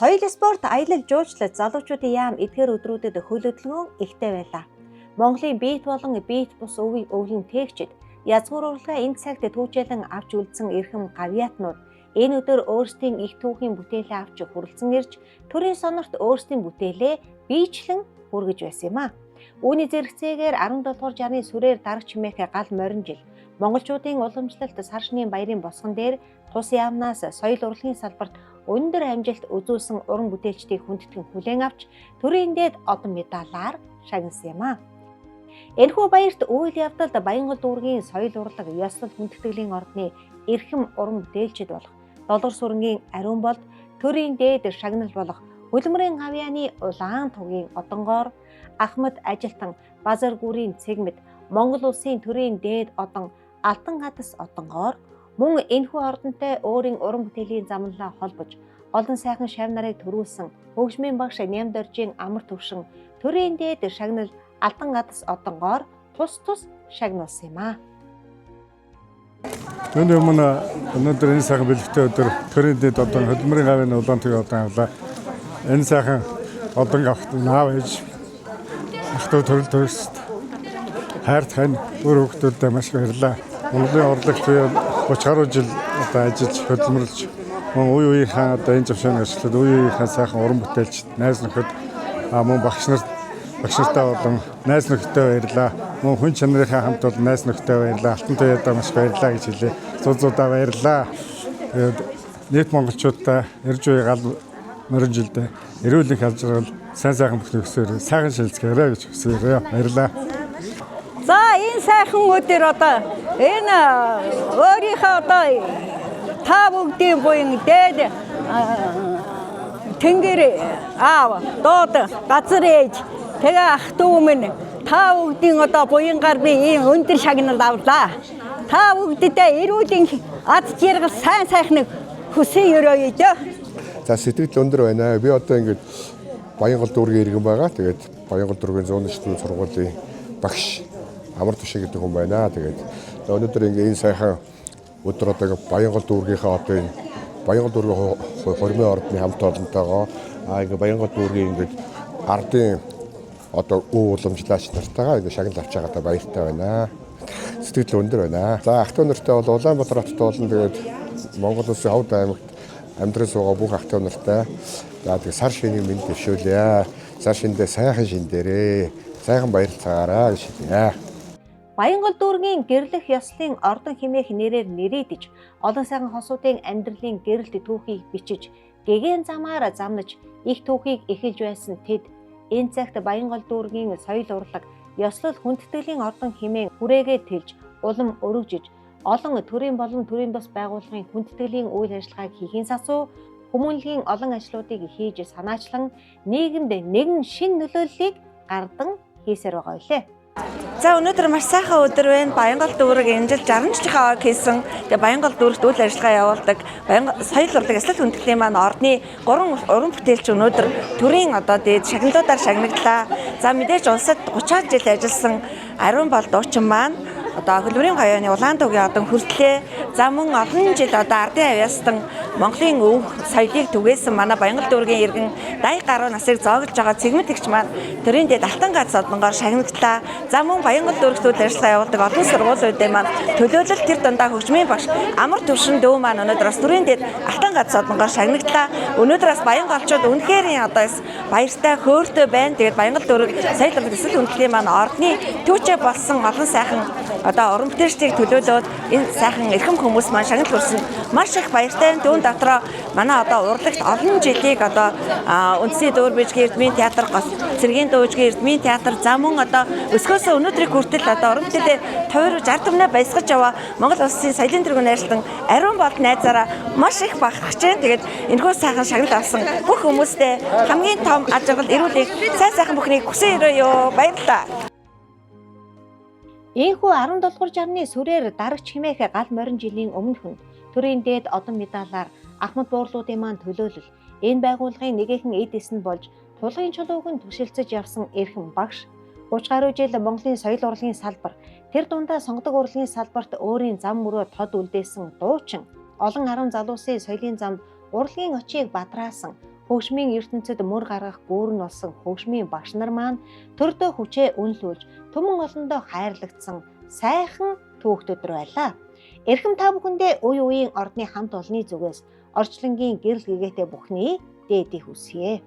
Соёл спорт аялал жуулчлал залуучуудын яам эдгээр өдрүүдэд хөлөдлөгөө ихтэй байлаа. Монголын биет болон биет бус өвийн өвлөн тээгчид язгуур урлагаа энэ цагт түүжээлэн авч үлдсэн эрхэм гавьяатнууд энэ өдөр өөрсдийн их түүхийн бүтээлээ авч хүрэлцэн ирж төрийн сонорт өөрсдийн бүтээлээ биечлэн хүргэж байсан юм а. Үүний зэрэгцээгээр 17 дугаар жарны сүрээр дараг чимээх гал морин жил монголчуудын уламжлалт сар шөнийн баярын босгон дээр тус яамнаас соёл урлагийн салбарт өндөр амжилт үзүүлсэн уран бүтээлчдийг хүндэтгэн хүлээн авч төрийн дээд одон медалаар шагнасан юм а. Энэхүү баярт үйл явдалд Баянгол дүүргийн соёл урлаг ёслол хүндэтгэлийн ордны эрхэм уран бүтээлчид болох Долгор сүрэнгийн Ариун болд төрийн дээд шагнал болох Хөлмөрийн гавьяаны улаан тугийн одонгоор Ахмад Ажилтан Базар гүрийн цэгмэд Монгол улсын төрийн дээд одон Алтан гадас одонгоор мөн энэхүү ордонтой өөрийн уран бүтээлийн замналаа холбож олон сайхан шав нарыг төрүүлсэн хөгжмийн багш Нямдоржийн амар төвшин төрийн дээд шагнал Алтан гадас одонгоор тус шагнуулсан юм а. Түүний өмнө өнөөдөр энэ сайхан бэлэгтэй өдөр төрийн дээд одон Хөлмөрийн гавьяаны улаан тугийн одон авлаа. Энэ сайхан одон авахт наав ээж ах トゥ төрөл төрөст хайрт хань өөр хүүхдүүдэд маш их баярлалаа. Монголын урлагт 30 гаруй жил одоо ажиллаж хөдөлмөрлөж мөн үе үеийнхээ одоо энэ зөвшөөрөл ажлууд үе үеийнхээ сайхан уран бүтээлч найз нөхөд мөн багш нартай болон найз нөхдөд баярлалаа. Мөн хүн чанарынхаа хамт бол найз нөхдөд баярлалаа. Алтан туяадаа маш баярлалаа гэж хэлээ. Зузуудаа баярлалаа. Тэгээд нийт монголчуудаа ирж буй гал морин жилдээ эрүүл их авчрал сайхан бүхний өсөөр сайхан шилжгээрэй гэж хүсвэрээ. Баярлалаа. За энэ сайхан өдөр одоо энэ өөрийнхөө одоо та бүгдийн буян дээд тэнгэр аав доод газар ээж тэгээ ах トゥ минь та бүгдийн одоо буянгаар би ийм өндөр шагнал авлаа. Та бүгдэдээ эрүүлийн ад жаргал сайхан хүсэн өрөөе дээ. За сэтгэл өндөр байна. Би одоо ингээд Баянгол дүүргийн иргэн байгаа. Тэгээд Баянгол дүүргийн 109 сургуулийн багш амар тушаа гэдэг хүн байна. Тэгээд өнөөдөр ингээд энэ сайхан өдөр одоо Баянгол дүүргийнхаа одоо энэ Баянгол дүүргийн хормын ордны хамт олонтойгоо ингээд Баянгол дүүргийн ингээд ардын одоо өв уламжлаач нартайгаа ингээд шагнал авч байгаадаа баяртай байна. Сэтгэл өндөр байна. За ах トゥ нартай бол Улаанбаатар хотод болон тэгээд Монгол улсын Ховд аймагт амьдрал суугаа бүх ах トゥ нартай. За тэгээд сар шинийн мэнд дэвшүүлье. Сар шиндээ сайхан шин дээрээ сайхан баярлцаагаараа гэж хэлье. Баянгол дүүргийн гэрлэх ёслолын ордон хэмээх нэрээр нэрийдэж олон сайхан хосуудын амьдралын гэрэлт түүхийг бичиж гэгэн замаар замнаж их түүхийг эхэлж байсан тэд энэ цагт Баянгол дүүргийн соёл урлаг ёслол хүндэтгэлийн ордон хэмээн хүрээгээ тэлж улам өргөжж олон төрийн болон төрийн бус байгууллагын хүндэтгэлийн үйл ажиллагааг хийхин сасуу хүмүүнлэгийн олон ажлуудыг хийж санаачлан нийгэмд нэгэн шин нөлөөллийг гардан хийсээр байгаа үлээ. За өнөөдөр маш сайхан өдөр байна. Баянгол дүүрэг энэ жил 60 жилийн хийсэн. Тэгээ Баянгол дүүрэгт үйл ажиллагаа явуулдаг. Баянгол соёл урлаг ёслол хүндэтгэлийн маань ордны 3 уран бүтээлч өнөөдөр төрийн одоо дээд шагналуудаар шагнаглаа. За мэдээж улсад 30 жил ажилласан Ариун болд дуучин маань одоо Хөлмөрийн гавьяаны улаан тугийн одон хүртлээ. За мөн олон жил одоо ардын авьяастан Монголын өв соёлыг түгээсэн манай Баянгол дүүргийн иргэн дая гаруй насыг зоогдож байгаа цэгмэд игч маань төрийн дээд Алтан гадас одонгоор шагнаглаа. За мөн Баянгол дүүрэгт үйл ажиллагаа явуулдаг олон сургуулиудын маань төлөөлөл тэр дундаа хөгжмийн багш амар төвшин дөө маань өнөөдөр бас төрийн дээд Алтан гадас одонгоор шагнаглаа. Өнөөдөр бас Баянголчууд үнэхээр одоо баяртай хөөртэй байна. Тэгээд Баянгол дүүрэг соёл урлаг ёслол хүндэтгэлийн маань ордны түүчээ болсон олон сайхан одоо уран бүтээлчдийг төлөөлөөд энэ сайхан эрхэм хүмүүс маань шагнал хүрсэн маш их баяртай. Дүүн дотроо манай одоо урлагт олон жилийг одоо үндэсний дүүрбижгийн эрдмийн театр, цэргийн дүүжгийн эрдмийн театр, за мөн одоо өсгөөс өнөөдрийг хүртэл одоо уран бүтээлээ 50-60 түмнээ баясгаж яваа Монгол улсын соёлын тэргүүн найралтан Ариун болд найзаараа маш их багтаж байна. Тэгээд энэхүү сайхан шагнал авсан бүх хүмүүстээ хамгийн том аж аргал эрүүлэг сайхан бүхнийг хүсэн өрөөё. Баярлалаа. Ийхүү 17 дугаар жарны сүрээр дараг чимээх гал морин жилийн өмнөхөн төрийн дээд одон медалаар Ахмад буурлуудын маань төлөөлөл энэ байгууллагын нэгэн эдис нь болж тулгын чулууг нь түшилцэж явсан эрхэм багш 30 гаруй жил Монголын соёл урлагийн салбар тэр дундаа сонгодог урлагийн салбарт өөрийн зам мөрөө тод үлдээсэн дуучин олон 10 залуусын соёлын замд урлагийн очийг бадраасан хөгжмийн ертөнцид мөр гаргах гүүрэн болсон хөгжмийн багш нар маань төрдөө хүчээ үнэлүүлж түмэн олондоо хайрлагдсан сайхан түүхт өдөр байлаа. Эрхэм та бүхэндээ үе үеийн ордны хамт олонны зүгээс орчлонгийн гэрэл гэгээтэй бүхний дээдийг хүсье.